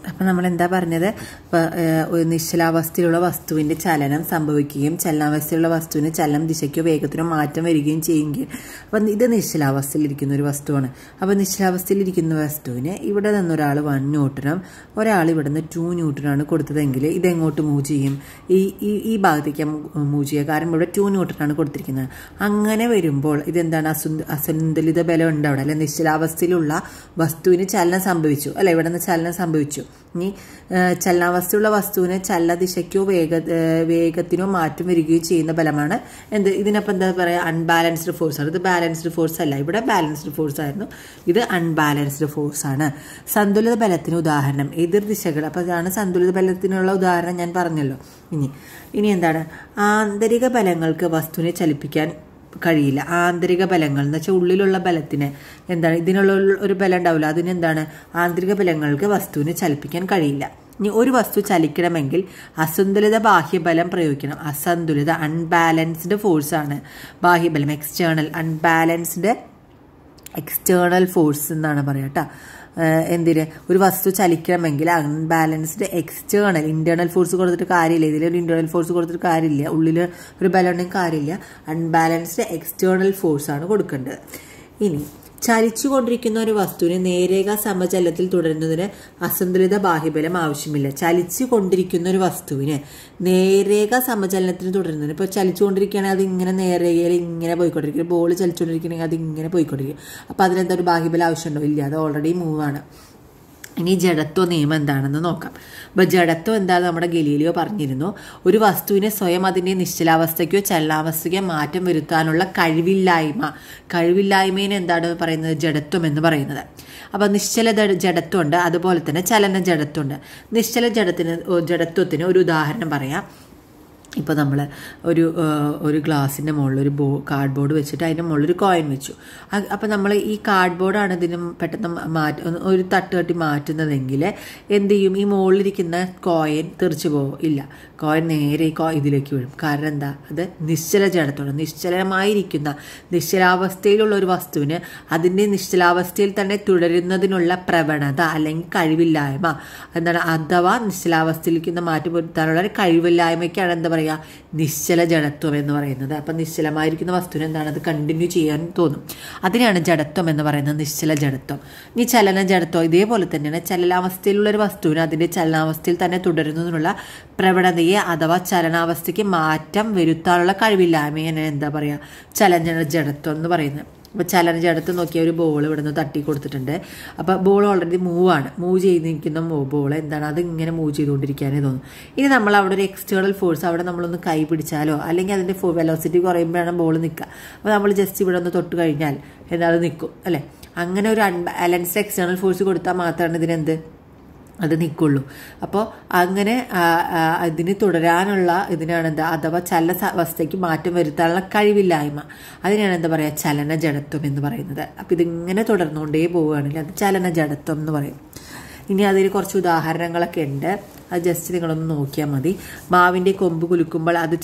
അപ്പം നമ്മൾ എന്താ പറഞ്ഞത്, നിശ്ചലാവസ്ഥയിലുള്ള വസ്തുവിൻ്റെ ചലനം സംഭവിക്കുകയും ചലനാവസ്ഥയിലുള്ള വസ്തുവിന് ചലനം ദിശയ്ക്കോ വേഗത്തിനോ മാറ്റം വരികയും ചെയ്യുമെങ്കിൽ, അപ്പം ഇത് നിശ്ചലാവസ്ഥയിലിരിക്കുന്ന ഒരു വസ്തുവാണ്. അപ്പോൾ നിശ്ചലാവസ്ഥയിലിരിക്കുന്ന വസ്തുവിന് ഇവിടെ നിന്ന് ഒരാൾ 1 ന്യൂട്ടനും ഒരാൾ ഇവിടെ നിന്ന് 2 ന്യൂട്ടനാണ് കൊടുത്തതെങ്കിൽ ഇതെങ്ങോട്ട് മൂവ് ചെയ്യും? ഈ ഭാഗത്തേക്ക് മൂവ് ചെയ്യുക. കാരണം ഇവിടെ 2 ന്യൂട്ടനാണ് കൊടുത്തിരിക്കുന്നത്. അങ്ങനെ വരുമ്പോൾ ഇതെന്താണ്? അസന്തുലിത ബലം ഉണ്ട് അവിടെ അല്ലെ. നിശ്ചലാവസ്ഥയിലുള്ള വസ്തുവിന് ചലനം സംഭവിച്ചു അല്ലെ, ഇവിടെ നിന്ന് ചലനം സംഭവിച്ചു. ഇനി ചലനാവസ്ഥയുള്ള വസ്തുവിന് ചലനദിശയ്ക്കോ വേഗത്തിനോ മാറ്റം വരികയോ ചെയ്യുന്ന ബലമാണ് എന്ത്? ഇതിനപ്പം എന്താ പറയുക? അൺബാലൻസ്ഡ് ഫോഴ്സ് ആണ്. ഇത് ബാലൻസ്ഡ് ഫോഴ്സ് അല്ല, ഇവിടെ ബാലൻസ്ഡ് ഫോഴ്സ് ആയിരുന്നു, ഇത് അൺബാലൻസ്ഡ് ഫോഴ്സ് ആണ്. സന്തുലിത ബലത്തിന് ഉദാഹരണം എതിർ ദിശകൾ. അപ്പോൾ ഇതാണ് സന്തുലിത ബലത്തിനുള്ള ഉദാഹരണം ഞാൻ പറഞ്ഞല്ലോ. ഇനി എന്താണ്? ആന്തരിക ബലങ്ങൾക്ക് വസ്തുവിനെ ചലിപ്പിക്കാൻ കഴിയില്ല. ആന്തരിക ബലങ്ങൾ എന്ന് വെച്ചാൽ ഉള്ളിലുള്ള ബലത്തിന് എന്താണ്? ഇതിനുള്ള ഒരു ബലം ഉണ്ടാവില്ല, അതിനെന്താണ്? ആന്തരിക ബലങ്ങൾക്ക് വസ്തുവിനെ ചലിപ്പിക്കാൻ കഴിയില്ല. ഇനി ഒരു വസ്തു ചലിക്കണമെങ്കിൽ അസന്തുലിത ബാഹ്യബലം പ്രയോഗിക്കണം. അസന്തുലിത അൺബാലൻസ്ഡ് ഫോഴ്സാണ് ബാഹ്യബലം. അൺബാലൻസ്ഡ് എക്സ്റ്റേണൽ ഫോഴ്സ് എന്നാണ് പറയുക കേട്ടോ. എന്തിന്? ഒരു വസ്തു ചലിക്കണമെങ്കിൽ അൺബാലൻസ്ഡ് എക്സ്റ്റേണൽ, ഇന്റേണൽ ഫോഴ്സ് കൊടുത്തിട്ട് കാര്യമില്ല, ഇതിലൊരു ഇന്റേണൽ ഫോഴ്സ് കൊടുത്തിട്ട് കാര്യമില്ല, ഉള്ളിൽ ഒരു ബലം ഉണ്ടെങ്കിൽ കാര്യമില്ല. അൺബാലൻസ്ഡ് എക്സ്റ്റേണൽ ഫോഴ്സാണ് കൊടുക്കേണ്ടത്. ഇനി ചലിച്ചു കൊണ്ടിരിക്കുന്ന ഒരു വസ്തുവിനെ നേരേഖ സമചലനത്തിൽ തുടരുന്നതിന് അസന്തുലിത ബാഹ്യബലം ആവശ്യമില്ല. ചലിച്ചു കൊണ്ടിരിക്കുന്ന ഒരു വസ്തുവിന് നേരേഖ സമചലനത്തിന് തുടരുന്നതിന്, ഇപ്പോൾ ചലിച്ചുകൊണ്ടിരിക്കുകയാണെങ്കിൽ അത് ഇങ്ങനെ നേരേഖയിൽ ഇങ്ങനെ പോയിക്കൊണ്ടിരിക്കും. ബോൾ ചലിച്ചുകൊണ്ടിരിക്കുകയാണെങ്കിൽ അത് ഇങ്ങനെ പോയിക്കൊണ്ടിരിക്കും. അപ്പോൾ അതിനെന്താ ഒരു ബാഹ്യബലം ആവശ്യമുണ്ടോ? ഇല്ല, അത് ഓൾറെഡി മൂവാണ്. ഇനി ജഡത്വ നിയമം എന്താണെന്ന് നോക്കാം. അപ്പോൾ ജഡത്വം എന്താണെന്ന് നമ്മുടെ ഗലീലിയോ പറഞ്ഞിരുന്നു. ഒരു വസ്തുവിനെ സ്വയം അതിൻ്റെ നിശ്ചലാവസ്ഥയ്ക്കോ ചലനാവസ്ഥയ്ക്കോ മാറ്റം വരുത്താനുള്ള കഴിവില്ലായ്മയെ എന്താണ് പറയുന്നത്? ജഡത്വം എന്ന് പറയുന്നത്. അപ്പോൾ നിശ്ചല ജഡത്വമുണ്ട്, അതുപോലെ തന്നെ ചലന ജഡത്വമുണ്ട്. നിശ്ചല ജഡത്വത്തിന് ഒരു ഉദാഹരണം പറയാം. ഇപ്പോൾ നമ്മൾ ഒരു ഗ്ലാസിൻ്റെ മുകളിൽ ഒരു കാർഡ്ബോർഡ് വെച്ചിട്ട് അതിൻ്റെ മുകളിൽ ഒരു കോയിൻ വെച്ചു. അപ്പോൾ നമ്മൾ ഈ കാർഡ്ബോർഡാണ് ഇതിന് പെട്ടെന്ന് ഒരു തട്ടി മാറ്റുന്നതെങ്കിൽ എന്ത് ചെയ്യും? ഈ മുകളിലിരിക്കുന്ന കോയിൻ തെറിച്ചു പോകും? ഇല്ല, കോയിൻ നേരെ ഇതിലേക്ക് വീഴും. കാരണം എന്താ? അത് നിശ്ചല ജഡത്വമാണ്. നിശ്ചലമായിരിക്കുന്ന നിശ്ചലാവസ്ഥയിലുള്ള ഒരു വസ്തുവിന് അതിൻ്റെ നിശ്ചലാവസ്ഥയിൽ തന്നെ തുടരുന്നതിനുള്ള പ്രവണത അല്ലെങ്കിൽ കഴിവില്ലായ്മ എന്താണ്? അഥവാ നിശ്ചലാവസ്ഥയിലേക്ക് മാറ്റം വരുത്താനുള്ള കഴിവില്ലായ്മയ്ക്കാണ് എന്താ പറയുക? നിശ്ചല ജഡത്വം എന്ന് പറയുന്നത്. അപ്പം നിശ്ചലമായിരിക്കുന്ന വസ്തുവിന് എന്താണ്? അത് കണ്ടിന്യൂ ചെയ്യാൻ തോന്നും. അതിനാണ് ജഡത്വം എന്ന് പറയുന്നത്, നിശ്ചല ജഡത്വം. ഇനി ചലന ജഡത്വം ഇതേപോലെ തന്നെയാണ്. ചലനാവസ്ഥയിലുള്ള ഒരു വസ്തുവിന് അതിൻ്റെ ചലനാവസ്ഥയിൽ തന്നെ തുടരുന്നതിനുള്ള പ്രവണതയെ അഥവാ ചലനാവസ്ഥയ്ക്ക് മാറ്റം വരുത്താനുള്ള കഴിവില്ലായ്മയാണ് എന്താ പറയുക? ചലന ജഡത്വം എന്ന് പറയുന്നത്. അപ്പോൾ ചലന ജഡത്വം നോക്കിയ ഒരു ബോൾ ഇവിടെ നിന്ന് തട്ടി കൊടുത്തിട്ടുണ്ട്. അപ്പോൾ ബോൾ ഓൾറെഡി മൂവ് ചെയ്തിരിക്കുന്ന ബോൾ എന്താണ്? അത് ഇങ്ങനെ മൂവ് ചെയ്തുകൊണ്ടിരിക്കാനേ തോന്നും. ഇനി നമ്മൾ അവിടെ ഒരു എക്സ്റ്റേണൽ ഫോഴ്സ് അവിടെ നമ്മളൊന്ന് കൈ പിടിച്ചാലോ അല്ലെങ്കിൽ അതിൻ്റെ വെലോസിറ്റി കുറയുമ്പോഴാണ് ബോൾ നിൽക്കുക. അപ്പോൾ നമ്മൾ ജസ്റ്റ് ഇവിടെ ഒന്ന് തൊട്ട് കഴിഞ്ഞാൽ അത് നിൽക്കും അല്ലേ. അങ്ങനെ ഒരു അൺബാലൻസ്ഡ് എക്സ്റ്റേണൽ ഫോഴ്സ് കൊടുത്താൽ മാത്രമാണ് ഇതിനെന്ത്? അത് നിൽക്കുള്ളൂ. അപ്പോൾ അങ്ങനെ ഇതിന് തുടരാനുള്ള ഇതിനാണ് എന്താ? അഥവാ ചലനാവസ്ഥയ്ക്ക് മാറ്റം വരുത്താനുള്ള കഴിവില്ലായ്മ, അതിനാണ് എന്താ പറയുക? ചലന ജഡത്വം എന്ന് പറയുന്നത്. അപ്പോൾ ഇതിങ്ങനെ തുടർന്നുകൊണ്ടേ പോവുകയാണെങ്കിൽ അത് ചലന ജഡത്വം എന്ന് പറയും. ഇനി അതിൽ കുറച്ച് ഉദാഹരണങ്ങളൊക്കെ ഉണ്ട്, അത് ജസ്റ്റ് നിങ്ങളൊന്ന് നോക്കിയാൽ മതി. മാവിൻ്റെ കൊമ്പ് കുലുക്കുമ്പോൾ അത്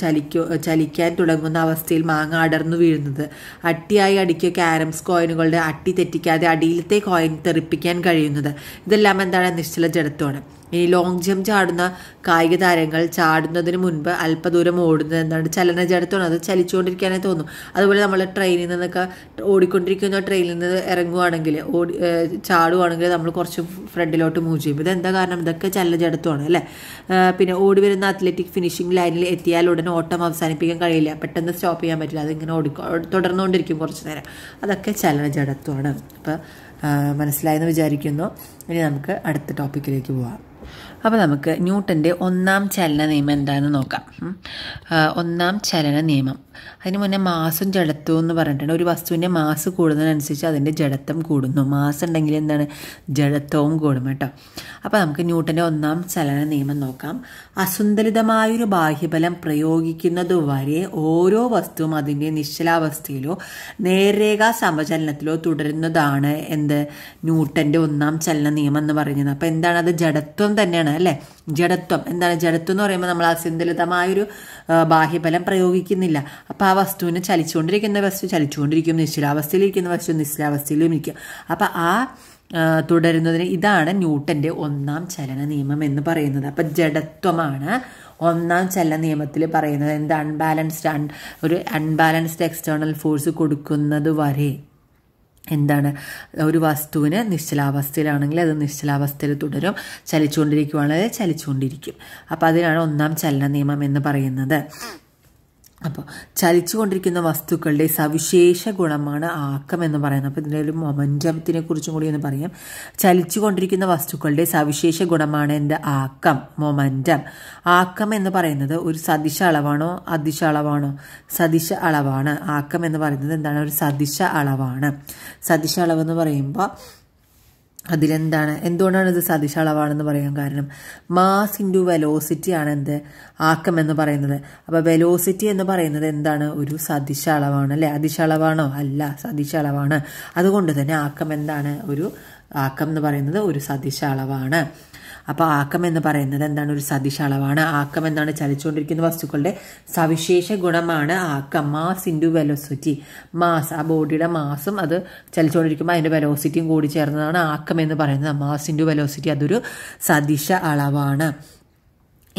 ചലിക്കാൻ തുടങ്ങുന്ന അവസ്ഥയിൽ മാങ്ങ അടർന്നു വീഴുന്നത്, അട്ടിയായി അടിക്കുക ക്യാരംസ് കോയിനുകളുടെ അട്ടി തെറ്റിക്കാതെ അടിയിലത്തെ കോയിൻ തെറിപ്പിക്കാൻ കഴിയുന്നത്, ഇതെല്ലാം എന്താണ്? നിശ്ചല ജഡത്വമാണ്. ഇനി ലോങ് ജമ്പ് ചാടുന്ന കായിക താരങ്ങൾ ചാടുന്നതിന് മുൻപ് അല്പദൂരം ഓടുന്നത് എന്താണ്? ചലന ജഡത്വമാണ്. അത് ചലിച്ചുകൊണ്ടിരിക്കാനേ തോന്നും. അതുപോലെ നമ്മൾ ട്രെയിനിൽ നിന്നൊക്കെ ഓടിക്കൊണ്ടിരിക്കുന്ന ട്രെയിനിൽ നിന്ന് ഇറങ്ങുവാണെങ്കിൽ ചാടുവാണെങ്കിൽ നമ്മൾ കുറച്ച് ഫ്രണ്ടിലോട്ട് മൂവ് ചെയ്യും. ഇതെന്താ കാരണം? ഇതൊക്കെ ചലന ജഡത്വമാണ് അല്ലേ. പിന്നെ ഓടി വരുന്ന അത്ലറ്റിക് ഫിനിഷിംഗ് ലൈനിൽ എത്തിയാൽ ഉടനെ ഓട്ടം അവസാനിപ്പിക്കാൻ കഴിയില്ല, പെട്ടെന്ന് സ്റ്റോപ്പ് ചെയ്യാൻ പറ്റില്ല, അതിങ്ങനെ തുടർന്നുകൊണ്ടിരിക്കും കുറച്ച് നേരം. അതൊക്കെ ചലന ജഡത്വമാണ്. അപ്പോൾ മനസ്സിലായെന്ന് വിചാരിക്കുന്നു. ഇനി നമുക്ക് അടുത്ത ടോപ്പിക്കിലേക്ക് പോവാം. അപ്പോൾ നമുക്ക് ന്യൂട്ടൻ്റെ ഒന്നാം ചലന നിയമം എന്താണെന്ന് നോക്കാം. ഒന്നാം ചലന നിയമം. അതിന് മുന്നേ മാസും ജഡത്വവും എന്ന് പറഞ്ഞിട്ടുണ്ട്. ഒരു വസ്തുവിൻ്റെ മാസ് കൂടുന്നതിനനുസരിച്ച് അതിൻ്റെ ജഡത്വം കൂടുന്നു. മാസ് ഉണ്ടെങ്കിൽ എന്താണ്? ജഡത്വവും കൂടും കേട്ടോ. അപ്പോൾ നമുക്ക് ന്യൂട്ടൻ്റെ ഒന്നാം ചലന നിയമം നോക്കാം. അസന്തുലിതമായൊരു ബാഹ്യബലം പ്രയോഗിക്കുന്നതുവരെ ഓരോ വസ്തുവും അതിൻ്റെ നിശ്ചലാവസ്ഥയിലോ നേർരേഖാ സമചലനത്തിലോ തുടരുന്നതാണ് എന്ത്? ന്യൂട്ടൻ്റെ ഒന്നാം ചലന നിയമം എന്ന് പറയുന്നത്. അപ്പോൾ എന്താണ്? അത് ജഡത്വം തന്നെയാണ് അല്ലേ. ജഡത്വം എന്താണ്? ജഡത്വം എന്ന് പറയുമ്പോൾ നമ്മൾ അസന്തുലിതമായൊരു ബാഹ്യബലം പ്രയോഗിക്കുന്നില്ല. അപ്പോൾ ആ വസ്തുവിന് ചലിച്ചുകൊണ്ടിരിക്കുന്ന വസ്തു ചലിച്ചുകൊണ്ടിരിക്കും, നിശ്ചലാവസ്ഥയിലിരിക്കുന്ന വസ്തു നിശ്ചലാവസ്ഥയിലും ഇരിക്കും. അപ്പോൾ ആ തുടരുന്നതിന് ഇതാണ് ന്യൂട്ടൻ്റെ ഒന്നാം ചലന നിയമം എന്ന് പറയുന്നത്. അപ്പം ജഡത്വമാണ് ഒന്നാം ചലന നിയമത്തിൽ പറയുന്നത്. എന്ത് ഒരു അൺബാലൻസ്ഡ് എക്സ്റ്റേണൽ ഫോഴ്സ് കൊടുക്കുന്നത് വരെ എന്താണ് ഒരു വസ്തുവിന് നിശ്ചലാവസ്ഥയിലാണെങ്കിൽ അത് നിശ്ചലാവസ്ഥയിൽ തുടരും, ചലിച്ചുകൊണ്ടിരിക്കുകയാണെങ്കിൽ ചലിച്ചുകൊണ്ടിരിക്കും. അപ്പോൾ അതിനാണ് ഒന്നാം ചലന നിയമം എന്ന് പറയുന്നത്. അപ്പോൾ ചലിച്ചുകൊണ്ടിരിക്കുന്ന വസ്തുക്കളുടെ സവിശേഷ ഗുണമാണ് ആക്കം എന്ന് പറയുന്നത്. അപ്പോൾ ഇതിൻ്റെ ഒരു മൊമെൻറ്റത്തിനെ കുറിച്ചും കൂടി ഒന്ന് പറയാം. ചലിച്ചുകൊണ്ടിരിക്കുന്ന വസ്തുക്കളുടെ സവിശേഷ ഗുണമാണ് എന്ത്? ആക്കം, മൊമെൻറ്റം. ആക്കം എന്ന് പറയുന്നത് ഒരു സദിശ അളവാണോ അദിശ അളവാണോ? സദിശ അളവാണ്. ആക്കം എന്ന് പറയുന്നത് എന്താണ്? ഒരു സദിശ അളവാണ്. സദിശ അളവെന്ന് പറയുമ്പോൾ അതിലെന്താണ്, എന്തുകൊണ്ടാണ് ഇത് സദിശ അളവാണെന്ന് പറയാൻ കാരണം മാസ് ഇൻറ്റു വെലോസിറ്റി ആണ് എന്ത്? ആക്കം എന്ന് പറയുന്നത്. അപ്പോൾ വെലോസിറ്റി എന്ന് പറയുന്നത് എന്താണ്? ഒരു സദിശ അളവാണ് അല്ലേ? അദിശ അളവാണോ? അല്ല, സദിശ അളവാണ്. അതുകൊണ്ട് തന്നെ ആക്കം എന്താണ്? ആക്കം എന്ന് പറയുന്നത് ഒരു സദിശ അളവാണ്. അപ്പോൾ ആക്കം എന്ന് പറയുന്നത് എന്താണ്? ഒരു സദിശ അളവാണ്. ആക്കം എന്താണ്? ചലിച്ചുകൊണ്ടിരിക്കുന്ന വസ്തുക്കളുടെ സവിശേഷ ഗുണമാണ് ആക്കം. Mass into velocity. മാസ്, ആ ബോഡിയുടെ മാസും അത് ചലിച്ചുകൊണ്ടിരിക്കുമ്പോൾ അതിൻ്റെ വെലോസിറ്റിയും കൂടി ചേർന്നതാണ് ആക്കം എന്ന് പറയുന്നത്. മാസ് ഇൻറ്റു വെലോസിറ്റി, അതൊരു സദിശ അളവാണ്.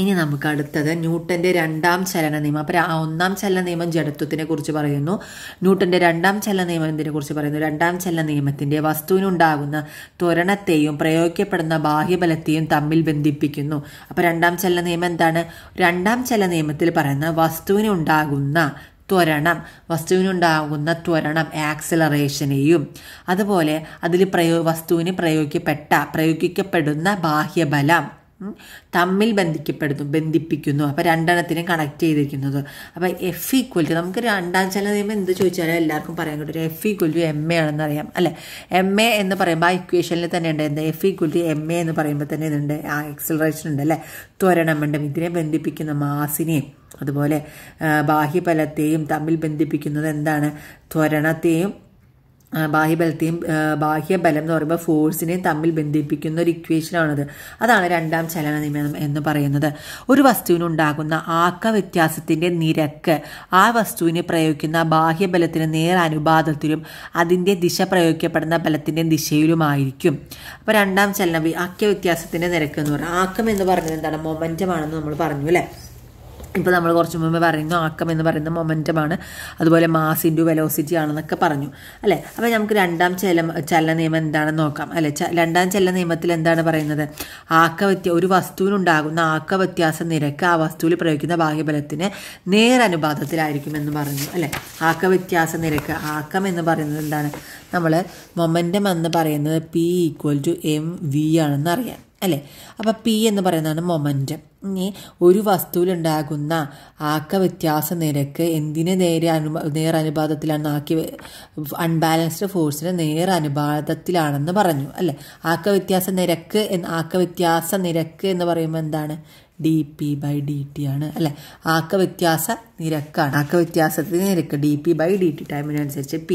ഇനി നമുക്ക് അടുത്തത് ന്യൂട്ടൻ്റെ രണ്ടാം ചലന നിയമം. അപ്പോൾ ഒന്നാം ചലന നിയമം ജഡത്വത്തിനെ കുറിച്ച് പറയുന്നു. ന്യൂട്ടൻ്റെ രണ്ടാം ചലന നിയമം എന്തിനെ കുറിച്ച് പറയുന്നു? രണ്ടാം ചലന നിയമത്തിൻ്റെ വസ്തുവിനുണ്ടാകുന്ന ത്വരണത്തെയും പ്രയോഗിക്കപ്പെടുന്ന ബാഹ്യബലത്തെയും തമ്മിൽ ബന്ധിപ്പിക്കുന്നു. അപ്പോൾ രണ്ടാം ചലന നിയമം എന്താണ്? രണ്ടാം ചലന നിയമത്തിൽ പറയുന്ന വസ്തുവിനുണ്ടാകുന്ന ത്വരണം ആക്സിലറേഷനെയും അതുപോലെ അതിൽ വസ്തുവിന് പ്രയോഗിക്കപ്പെടുന്ന ബാഹ്യബലം തമ്മിൽ ബന്ധിപ്പിക്കുന്നു. അപ്പോൾ രണ്ടെണ്ണത്തിനും കണക്ട് ചെയ്തിരിക്കുന്നത്. അപ്പോൾ എഫ് ഈക്വൽ ടു, നമുക്ക് രണ്ടാം ചലന നിയമം എന്ത് ചോദിച്ചാലും എല്ലാവർക്കും പറയാൻ കിട്ടും. F equal to M A ആണെന്ന് അറിയാം അല്ലേ? എം എ എന്ന് പറയുമ്പോൾ ആ ഇക്വേഷനിൽ തന്നെ ഉണ്ട് എന്താ? F equal to M A എന്ന് പറയുമ്പോൾ തന്നെ ഇതുണ്ട്, ആ എക്സലറേഷൻ ഉണ്ട് അല്ലേ? ത്വരണമുണ്ട്. ഇതിനെ ബന്ധിപ്പിക്കുന്ന മാസിനെയും അതുപോലെ ബാഹ്യബലത്തെയും തമ്മിൽ ബന്ധിപ്പിക്കുന്നത് എന്താണ്? ത്വരണത്തെയും ബാഹ്യബലം എന്ന് പറയുമ്പോൾ ഫോഴ്സിനെയും തമ്മിൽ ബന്ധിപ്പിക്കുന്ന ഒരു ഇക്വേഷനാണിത്. അതാണ് രണ്ടാം ചലന നിയമം എന്ന് പറയുന്നത്. ഒരു വസ്തുവിനുണ്ടാകുന്ന ആക്ക വ്യത്യാസത്തിൻ്റെ നിരക്ക് ആ വസ്തുവിന് പ്രയോഗിക്കുന്ന ബാഹ്യബലത്തിന് നേരനുപാതത്തിലും അതിൻ്റെ ദിശ പ്രയോഗിക്കപ്പെടുന്ന ബലത്തിൻ്റെ ദിശയിലുമായിരിക്കും. അപ്പോൾ രണ്ടാം ആക്ക വ്യത്യാസത്തിൻ്റെ നിരക്ക് എന്ന് പറയുന്നത്, ആക്കം എന്ന് പറയുന്നത് എന്താണ്? മൊമെൻറ്റം ആണെന്ന് നമ്മൾ പറഞ്ഞു അല്ലേ? ഇപ്പോൾ നമ്മൾ കുറച്ച് മുമ്പ് പറയുന്നു ആക്കം എന്ന് പറയുന്ന മൊമെൻറ്റമാണ്, അതുപോലെ മാസ് ഇൻറ്റു വെലോസിറ്റി ആണെന്നൊക്കെ പറഞ്ഞു അല്ലേ? അപ്പോൾ നമുക്ക് രണ്ടാം ചലന നിയമം എന്താണെന്ന് നോക്കാം അല്ലേ? രണ്ടാം ചലന നിയമത്തിൽ എന്താണ് പറയുന്നത്? ഒരു വസ്തുവിനുണ്ടാകുന്ന ആക്ക വ്യത്യാസ നിരക്ക് ആ വസ്തുവിൽ പ്രയോഗിക്കുന്ന ബാഹ്യബലത്തിന് നേരനുപാതത്തിലായിരിക്കും എന്ന് പറഞ്ഞു അല്ലേ? ആക്ക വ്യത്യാസ നിരക്ക്, ആക്കം എന്ന് പറയുന്നത് എന്താണ്? നമ്മൾ മൊമെൻറ്റം എന്ന് പറയുന്നത് P ഈക്വൽ ടു mv ആണെന്ന് അറിയാം അല്ലേ? അപ്പോൾ P എന്ന് പറയുന്നതാണ് മൊമെൻറ്റം. ഇനി ഒരു വസ്തുവിലുണ്ടാകുന്ന ആക്ക വ്യത്യാസ നിരക്ക് എന്തിന് നേരനുപാതത്തിലാണ്? അൺബാലൻസ്ഡ് ഫോഴ്സിന് നേരനുപാതത്തിലാണെന്ന് പറഞ്ഞു അല്ലേ? ആക്ക വ്യത്യാസ നിരക്ക് എന്ന് പറയുമ്പോൾ എന്താണ്? dp/dt ആണ് അല്ലേ? ആക്ക വ്യത്യാസ നിരക്കാണ്. ആക്ക വ്യത്യാസത്തിന് നിരക്ക് dp/dt, ടൈമിനനുസരിച്ച് p.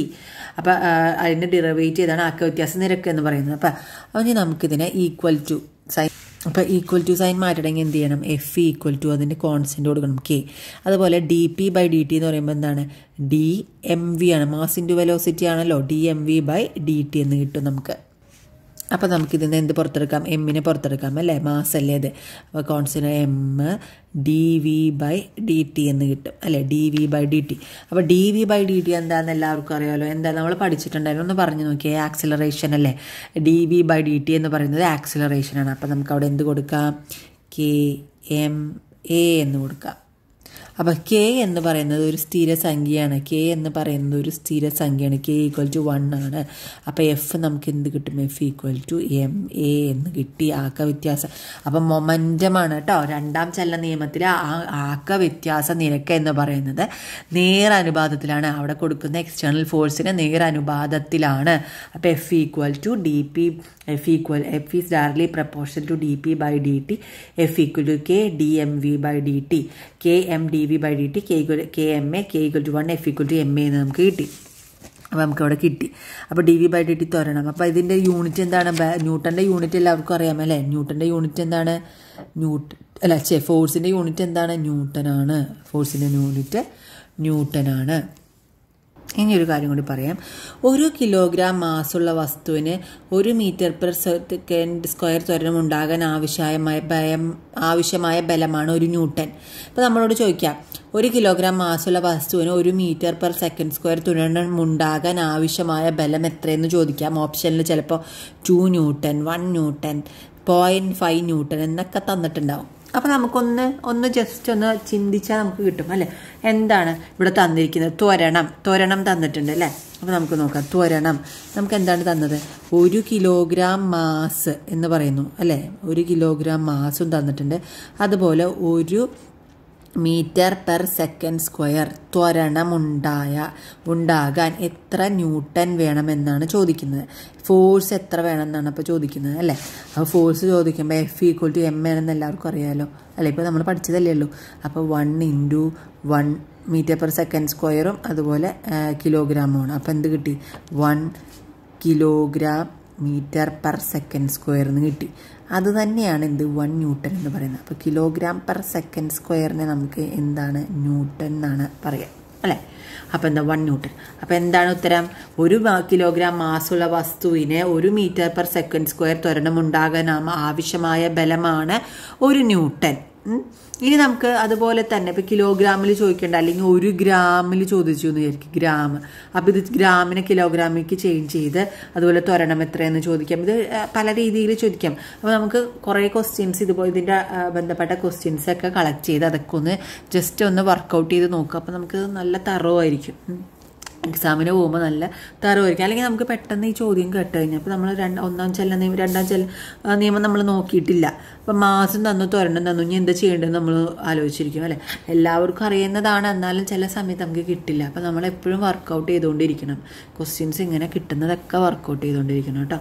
അപ്പോൾ അതിൻ്റെ ഡിറൈവേറ്റ് ചെയ്താണ് ആക്ക വ്യത്യാസ നിരക്ക് എന്ന് പറയുന്നത്. അപ്പോൾ നമുക്കിതിനെ ഈക്വൽ ടു സൈൻ, അപ്പോൾ ഈക്വൽ ടു സൈൻ മാറ്റണമെങ്കിൽ എന്ത് ചെയ്യണം? എഫ് ഈക്വൽ ടു അതിൻ്റെ കോൺസ്റ്റൻറ്റ് കൊടുക്കണം k. അതുപോലെ dp/dt എന്ന് പറയുമ്പോൾ എന്താണ്? dmv ആണ്. മാസ് ഇൻറ്റു വെലോസിറ്റി ആണല്ലോ, dmv/dt എന്ന് കിട്ടും നമുക്ക്. അപ്പോൾ നമുക്കിതിന് എന്ത് പുറത്തെടുക്കാം? എമ്മിനെ പുറത്തെടുക്കാം അല്ലേ? മാസ് അല്ലേ ഇത്? അപ്പോൾ കോൺസ്റ്റന്റ് എം dv/dt എന്ന് കിട്ടും അല്ലേ? dv/dt. അപ്പോൾ dv/dt എന്താണെന്ന് എല്ലാവർക്കും അറിയാമല്ലോ. എന്താ നമ്മൾ പഠിച്ചിട്ടുണ്ടായിരുന്നു, ഒന്ന് പറഞ്ഞു നോക്കിയേ. ആക്സിലറേഷൻ അല്ലേ? dv/dt എന്ന് പറയുന്നത് ആക്സിലറേഷനാണ്. അപ്പോൾ നമുക്ക് അവിടെ എന്ത് കൊടുക്കാം? kma എന്ന് കൊടുക്കാം. അപ്പോൾ k എന്ന് പറയുന്നത് ഒരു സ്ഥിരസംഖ്യയാണ്. k എന്ന് പറയുന്നത് ഒരു സ്ഥിരസംഖ്യയാണ്. k ഈക്വൽ ടു 1 ആണ്. അപ്പോൾ എഫ് നമുക്ക് എന്ത് കിട്ടും? എഫ് ഈക്വൽ ടു ma എന്ന് കിട്ടി. ആക്ക വ്യത്യാസം, അപ്പം മൊമെൻറ്റമാണ് കേട്ടോ. രണ്ടാം ചലന നിയമത്തിൽ ആക്ക വ്യത്യാസ നിരക്ക് എന്ന് പറയുന്നത് നേരനുപാതത്തിലാണ്. അവിടെ കൊടുക്കുന്ന എക്സ്റ്റേണൽ ഫോഴ്സിന് നേരനുപാതത്തിലാണ്. അപ്പോൾ F equal to F is directly proportional to dp/dt. F equal to k dmv/dt. km dv/dt, kma, k equal to 1, F equal to ma എന്ന് നമുക്ക് കിട്ടി. അപ്പോൾ നമുക്കവിടെ കിട്ടി. അപ്പോൾ dv/dt ത്വരണം. അപ്പോൾ ഇതിൻ്റെ യൂണിറ്റ് എന്താണ്? ന്യൂട്ടൻ്റെ യൂണിറ്റ് എല്ലാവർക്കും അറിയാമല്ലേ? ന്യൂട്ടൻ്റെ യൂണിറ്റ് എന്താണ്? ഫോഴ്സിൻ്റെ യൂണിറ്റ് എന്താണ്? ന്യൂട്ടനാണ്. ഫോഴ്സിൻ്റെ യൂണിറ്റ് ന്യൂട്ടനാണ്. ഇനിയൊരു കാര്യം കൂടി പറയാം. 1 കിലോഗ്രാം മാസുള്ള വസ്തുവിന് 1 മീറ്റർ പെർ സെക്കൻഡ് സ്ക്വയർ ത്വരണം ഉണ്ടാകാൻ ആവശ്യമായ ബലമാണ് 1 ന്യൂട്ടൺ. ഇപ്പോൾ നമ്മളോട് ചോദിക്കാം 1 കിലോഗ്രാം മാസുള്ള വസ്തുവിന് 1 മീറ്റർ പെർ സെക്കൻഡ് സ്ക്വയർ ത്വരണം ഉണ്ടാകാൻ ആവശ്യമായ ബലം എത്രയെന്ന് ചോദിക്കാം. ഓപ്ഷനിൽ ചിലപ്പോൾ 2 ന്യൂട്ടൺ, 1 ന്യൂട്ടൺ, 0.5 ന്യൂട്ടൺ എന്നൊക്കെ തന്നിട്ടുണ്ടാവും. അപ്പോൾ നമുക്കൊന്ന് ജസ്റ്റ് ഒന്ന് ചിന്തിച്ചാൽ നമുക്ക് കിട്ടും അല്ലേ. എന്താണ് ഇവിടെ തന്നിരിക്കുന്നത്? ത്വരണം തന്നിട്ടുണ്ട് അല്ലേ. അപ്പോൾ നമുക്ക് നോക്കാം. ത്വരണം നമുക്ക് എന്താണ് തന്നത്? 1 കിലോഗ്രാം മാസ് എന്ന് പറയുന്നു അല്ലേ. 1 കിലോഗ്രാം മാസും തന്നിട്ടുണ്ട്. അതുപോലെ 1 മീറ്റർ പെർ സെക്കൻഡ് സ്ക്വയർ ത്വരണം ഉണ്ടാകാൻ എത്ര ന്യൂട്ടൺ വേണമെന്നാണ് ചോദിക്കുന്നത്. ഫോഴ്സ് എത്ര വേണമെന്നാണ് അപ്പോൾ ചോദിക്കുന്നത് അല്ലേ. അപ്പോൾ ഫോഴ്സ് ചോദിക്കുമ്പോൾ F=m ആണെന്ന് എല്ലാവർക്കും അറിയാമല്ലോ അല്ലേ. ഇപ്പോൾ നമ്മൾ പഠിച്ചതല്ലേ ഉള്ളൂ. അപ്പോൾ 1 × 1 മീറ്റർ പെർ സെക്കൻഡ് സ്ക്വയറും അതുപോലെ കിലോഗ്രാമുമാണ്. അപ്പോൾ എന്ത് കിട്ടി? 1 kilogram meter per second square എന്ന് കിട്ടി. അത് തന്നെയാണ് എന്ത് 1 ന്യൂട്ടൺ എന്ന് പറയുന്നത്. അപ്പോൾ കിലോഗ്രാം പെർ സെക്കൻഡ് സ്ക്വയറിനെ നമുക്ക് എന്താണ്? ന്യൂട്ടൺ എന്നാണ് പറയുക അല്ലേ. അപ്പോൾ എന്താ 1 ന്യൂട്ടൺ. അപ്പോൾ എന്താണ് ഉത്തരം? 1 കിലോഗ്രാം മാസുള്ള വസ്തുവിന് 1 മീറ്റർ പെർ സെക്കൻഡ് സ്ക്വയർ ത്വരണം ഉണ്ടാകാൻ ആവശ്യമായ ബലമാണ് 1 ന്യൂട്ടൺ. ഇനി നമുക്ക് അതുപോലെ തന്നെ ഇപ്പോൾ കിലോഗ്രാമിൽ ചോദിക്കേണ്ട, അല്ലെങ്കിൽ 1 ഗ്രാമിൽ ചോദിച്ചു എന്ന് വിചാരിക്കും, ഗ്രാം. അപ്പോൾ ഇത് ഗ്രാമിനെ കിലോഗ്രാമിലേക്ക് ചേഞ്ച് ചെയ്ത് അതുപോലെ ത്വരണം എത്രയെന്ന് ചോദിക്കാം. ഇത് പല രീതിയിൽ ചോദിക്കാം. അപ്പോൾ നമുക്ക് കുറേ ക്വസ്റ്റ്യൻസ് ഇതുപോലെ ഇതിൻ്റെ ബന്ധപ്പെട്ട ക്വസ്റ്റ്യൻസ് ഒക്കെ കളക്ട് ചെയ്ത് അതൊക്കെ ഒന്ന് ജസ്റ്റ് ഒന്ന് വർക്കൗട്ട് ചെയ്ത് നോക്കുക. അപ്പോൾ നമുക്ക് നല്ല തറവായിരിക്കും. എക്സാമിന് പോകുമ്പോൾ നല്ല തറവായിരിക്കും. അല്ലെങ്കിൽ നമുക്ക് പെട്ടെന്ന് ഈ ചോദ്യം കേട്ട് കഴിഞ്ഞാൽ അപ്പോൾ നമ്മൾ ഒന്നാം ചെല്ല നിയമം, രണ്ടാം ചെല്ല നിയമം നമ്മൾ നോക്കിയിട്ടില്ല. അപ്പം മാസം തന്നു, ത്വരണം തന്നു, ഇനി എന്താ ചെയ്യേണ്ടതെന്ന് നമ്മൾ ആലോചിച്ചിരിക്കും അല്ലേ. എല്ലാവർക്കും അറിയുന്നതാണ്, എന്നാലും ചില സമയത്ത് നമുക്ക് കിട്ടില്ല. അപ്പോൾ നമ്മൾ എപ്പോഴും വർക്കൗട്ട് ചെയ്തുകൊണ്ടിരിക്കണം. ക്വസ്റ്റ്യൻസ് ഇങ്ങനെ കിട്ടുന്നതൊക്കെ വർക്കൗട്ട് ചെയ്തുകൊണ്ടിരിക്കണം കേട്ടോ.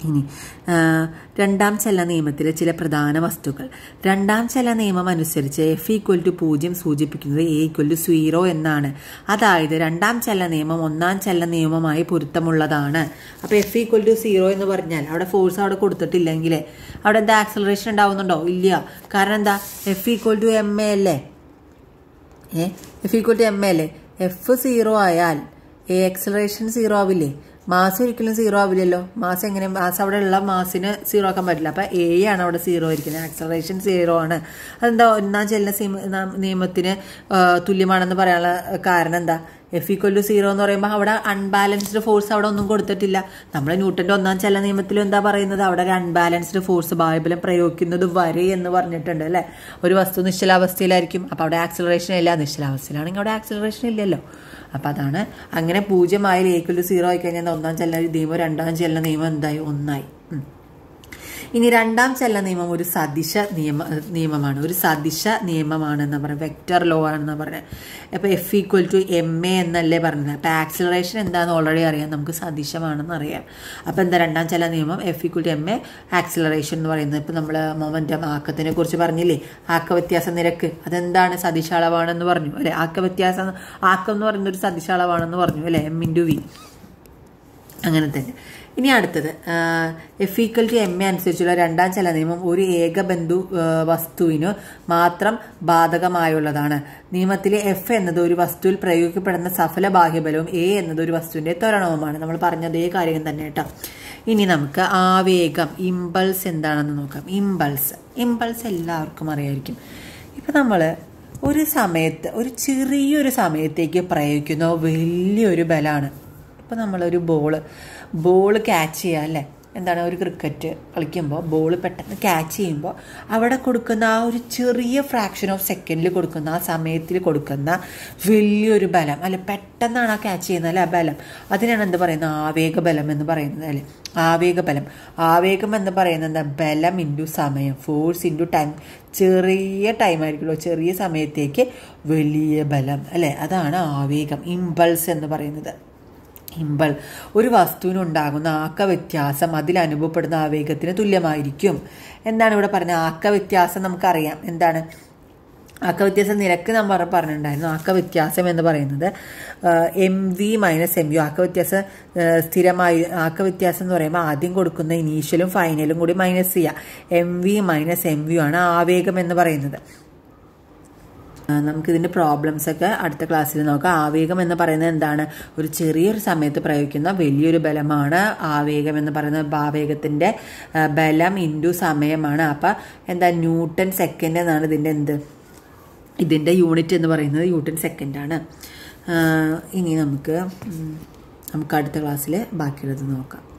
ഇനി രണ്ടാം ചല നിയമത്തിലെ ചില പ്രധാന വസ്തുക്കൾ. രണ്ടാം ചല നിയമം അനുസരിച്ച് F=0 സൂചിപ്പിക്കുന്നത് A=0 എന്നാണ്. അതായത് രണ്ടാം ചല നിയമം ഒന്നാം ചല നിയമവുമായി പൊരുത്തമുള്ളതാണ്. അപ്പോൾ F=0 എന്ന് പറഞ്ഞാൽ അവിടെ ഫോഴ്സ് അവിടെ കൊടുത്തിട്ടില്ലെങ്കിൽ അവിടെ എന്താ ആക്സലറേഷൻ ഉണ്ടാവുന്നുണ്ടോ? ഇല്ല. കാരണം എന്താ? F=ma അല്ലേ. F=ma അല്ലേ. F0 ആയാൽ ആക്സലറേഷൻ 0 ആവില്ലേ? മാസ് ഒരിക്കലും 0 ആവില്ലല്ലോ. മാസ് എങ്ങനെ? മാസ് അവിടെ ഉള്ള മാസിന് 0 ആക്കാൻ പറ്റില്ല. അപ്പോൾ A ആണ് അവിടെ 0 ആയിരിക്കുന്നത്. ആക്സലറേഷൻ 0 ആണ്. അതെന്താ? ഒന്നാം ചലന നിയമത്തിന് തുല്യമാണെന്ന് പറയാനുള്ള കാരണം എന്താ? F=0 എന്ന് പറയുമ്പോൾ അവിടെ അൺബാലൻസ്ഡ് ഫോഴ്സ് അവിടെ ഒന്നും കൊടുത്തിട്ടില്ല. നമ്മൾ ന്യൂട്ടന്റെ ഒന്നാം ചലന നിയമത്തിൽ എന്താ പറയുന്നത്? അവിടെ ഒരു അൺബാലൻസ്ഡ് ഫോഴ്സ് ബാഹ്യബലം പ്രയോഗിക്കുന്നത് വരെ എന്ന് പറഞ്ഞിട്ടുണ്ട് അല്ലേ. ഒരു വസ്തു നിശ്ചലാവസ്ഥയിലായിരിക്കും. അപ്പോൾ അവിടെ ആക്സലറേഷൻ ഇല്ല. നിശ്ചലാവസ്ഥയിലാണെങ്കിൽ അവിടെ ആക്സലറേഷൻ ഇല്ലല്ലോ. അപ്പം അതാണ്. അങ്ങനെ 0 ആയാൽ A=0 ആയി കഴിഞ്ഞാൽ ഒന്നാം ചലന നിയമം രണ്ടാം ചലന നിയമം എന്തായി? ഒന്നായി. ഇനി രണ്ടാം ചലന നിയമം ഒരു സദിശ നിയമമാണ്. ഒരു സദിശ നിയമമാണെന്ന് പറഞ്ഞത്. വെക്റ്റർ ലോ ആണെന്ന് പറഞ്ഞത്. അപ്പോൾ F=ma എന്നല്ലേ പറഞ്ഞത്. അപ്പോൾ ആക്സിലറേഷൻ എന്താണെന്ന് ഓൾറെഡി അറിയാം. നമുക്ക് സദിശമാണെന്ന് അറിയാം. അപ്പോൾ എന്താ രണ്ടാം ചലന നിയമം? F=ma ആക്സിലറേഷൻ എന്ന് പറയുന്നത്. ഇപ്പോൾ നമ്മൾ മൊമെന്റം ആക്കത്തിനെ കുറിച്ച് പറഞ്ഞില്ലേ. ആക്ക വ്യത്യാസ നിരക്ക് അതെന്താണ്? സദിശ അളവാണെന്ന് പറഞ്ഞു അല്ലേ. ആക്കം എന്ന് പറയുന്നത് ഒരു സദിശ അളവാണെന്ന് പറഞ്ഞു അല്ലേ. m×v. അങ്ങനെ തന്നെ. ഇനി അടുത്തത് F=ma അനുസരിച്ചുള്ള രണ്ടാം ചലന നിയമം ഒരു ഏകബന്ധു വസ്തുവിന് മാത്രം ബാധകമായുള്ളതാണ്. നിയമത്തിലെ F എന്നത് ഒരു വസ്തുവിൽ പ്രയോഗിക്കപ്പെടുന്ന സഫല ബാഹ്യബലവും A എന്നത് ഒരു വസ്തുവിന്റെ ത്വരണവുമാണ്. നമ്മൾ പറഞ്ഞ അതേ കാര്യം തന്നെ കേട്ടോ. ഇനി നമുക്ക് ആവേഗം, ഇമ്പൾസ് എന്താണെന്ന് നോക്കാം. ഇമ്പൾസ് എല്ലാവർക്കും അറിയായിരിക്കും. ഇപ്പം നമ്മൾ ഒരു സമയത്ത് ഒരു ചെറിയൊരു സമയത്തേക്ക് പ്രയോഗിക്കുന്ന വലിയൊരു ബലമാണ്. ഇപ്പോൾ നമ്മളൊരു ബോൾ ക്യാച്ച് ചെയ്യുക അല്ലേ. എന്താണ്? ഒരു ക്രിക്കറ്റ് കളിക്കുമ്പോൾ ബോൾ പെട്ടെന്ന് ക്യാച്ച് ചെയ്യുമ്പോൾ അവിടെ കൊടുക്കുന്ന ആ ഒരു ചെറിയ ഫ്രാക്ഷൻ ഓഫ് സെക്കൻഡിൽ കൊടുക്കുന്ന ആ സമയത്തിൽ കൊടുക്കുന്ന വലിയൊരു ബലം അല്ലെ. പെട്ടെന്നാണ് ആ ക്യാച്ച് ചെയ്യുന്നത് അല്ലെ. ആ ബലം അതിനാണ് എന്ത് പറയുന്നത്? ആവേഗബലം എന്ന് പറയുന്നത് അല്ലേ. ആവേഗം എന്ന് പറയുന്നത് എന്താ? ബലം ഇൻറ്റു സമയം, ഫോഴ്സ് ഇൻറ്റു ടൈം. ചെറിയ ടൈം ആയിരിക്കുമല്ലോ, ചെറിയ സമയത്തേക്ക് വലിയ ബലം അല്ലേ. അതാണ് ആവേഗം, ഇമ്പൾസ് എന്ന് പറയുന്നത്. ഒരു വസ്തുവിനുണ്ടാകുന്ന ആക്ക വ്യത്യാസം അതിൽ അനുഭവപ്പെടുന്ന ആവേഗത്തിന് തുല്യമായിരിക്കും. എന്താണ് ഇവിടെ പറയുന്നത്? ആക്ക വ്യത്യാസം നമുക്കറിയാം. എന്താണ് ആക്ക വ്യത്യാസം? നിരക്ക് നമ്മൾ പറഞ്ഞിട്ടുണ്ടായിരുന്നു. ആക്ക വ്യത്യാസം എന്ന് പറയുന്നത് mv - mu. ആക്ക വ്യത്യാസം സ്ഥിരമായി. ആക്ക വ്യത്യാസം എന്ന് പറയുമ്പോൾ ആദ്യം കൊടുക്കുന്ന ഇനീഷ്യലും ഫൈനലും കൂടി മൈനസ് ചെയ്യുക. mv - mu ആണ് ആവേഗം എന്ന് പറയുന്നത്. നമുക്കിതിൻ്റെ പ്രോബ്ലംസൊക്കെ അടുത്ത ക്ലാസ്സിൽ നോക്കാം. ആവേഗം എന്ന് പറയുന്നത് എന്താണ്? ഒരു ചെറിയൊരു സമയത്ത് പ്രയോഗിക്കുന്ന വലിയൊരു ബലമാണ് ആവേഗം എന്ന് പറയുന്നത്. ആവേഗത്തിൻ്റെ ബലം ഇൻറ്റു സമയമാണ്. അപ്പം എന്താ, ന്യൂട്ടൺ സെക്കൻഡ് എന്നാണ് ഇതിൻ്റെ യൂണിറ്റ് എന്ന് പറയുന്നത് ന്യൂട്ടൺ സെക്കൻഡാണ്. ഇനി നമുക്ക് അടുത്ത ക്ലാസ്സിൽ ബാക്കിയുള്ളത് നോക്കാം.